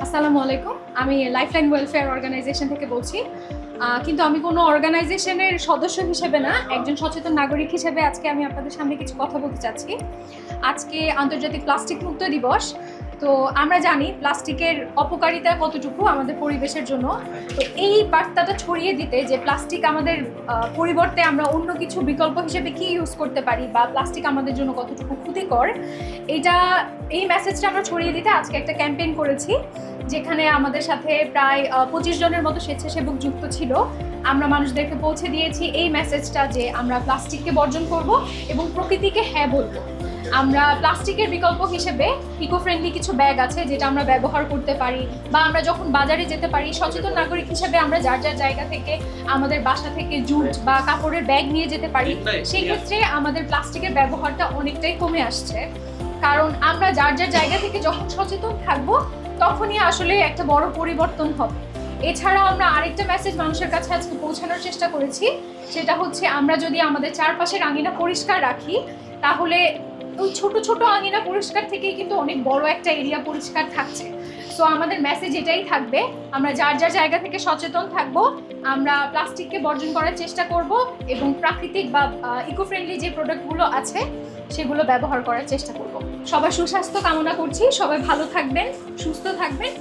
আসসালামু আলাইকুম। আমি লাইফলাইন ওয়েলফেয়ার অর্গানাইজেশন থেকে বলছি। কিন্তু আমি কোনো অর্গানাইজেশনের সদস্য হিসেবে না, একজন সচেতন নাগরিক হিসেবে আজকে আমি আপনাদের সামনে কিছু কথা বলতে চাচ্ছি। আজকে আন্তর্জাতিক প্লাস্টিক মুক্ত দিবস। তো আমরা জানি প্লাস্টিকের অপকারিতা কতটুকু আমাদের পরিবেশের জন্য। তো এই বার্তাটা ছড়িয়ে দিতে যে প্লাস্টিক আমাদের পরিবর্তে আমরা অন্য কিছু বিকল্প হিসেবে কি ইউজ করতে পারি বা প্লাস্টিক আমাদের জন্য কতটুকু ক্ষতিকর, এই মেসেজটা আমরা ছড়িয়ে দিতে আজকে একটা ক্যাম্পেইন করেছি, যেখানে আমাদের সাথে প্রায় 25 জনের মতো স্বেচ্ছাসেবক যুক্ত ছিল। আমরা মানুষদেরকে পৌঁছে দিয়েছি এই মেসেজটা যে আমরা প্লাস্টিককে বর্জন করব এবং প্রকৃতিকে হ্যাঁ বলবো। আমরা প্লাস্টিকের বিকল্প হিসেবে ইকো ফ্রেন্ডলি কিছু ব্যাগ আছে যেটা আমরা ব্যবহার করতে পারি, বা আমরা যখন বাজারে যেতে পারি সচেতন নাগরিক হিসেবে আমরা যার যার জায়গা থেকে আমাদের বাসা থেকে জুট বা কাপড়ের ব্যাগ নিয়ে যেতে পারি। সেই ক্ষেত্রে আমাদের প্লাস্টিকের ব্যবহারটা অনেকটাই কমে আসছে, কারণ আমরা যার যার জায়গা থেকে যখন সচেতন থাকবো তখনই আসলে একটা বড় পরিবর্তন হবে। এছাড়াও আমরা আরেকটা মেসেজ মানুষের কাছে আজকে পৌঁছানোর চেষ্টা করেছি, সেটা হচ্ছে আমরা যদি আমাদের চারপাশের আঙিনা পরিষ্কার রাখি, তাহলে ওই ছোট ছোট আঙিনা পরিষ্কার থেকেই কিন্তু অনেক বড় একটা এরিয়া পরিষ্কার থাকছে। সো আমাদের মেসেজ এটাই থাকবে, আমরা যার যার জায়গা থেকে সচেতন থাকবো, আমরা প্লাস্টিককে বর্জন করার চেষ্টা করব এবং প্রাকৃতিক বা ইকো ফ্রেন্ডলি যে প্রোডাক্টগুলো আছে সেগুলো ব্যবহার করার চেষ্টা করব। সবার সুস্বাস্থ্য কামনা করছি, সবাই ভালো থাকবেন, সুস্থ থাকবেন।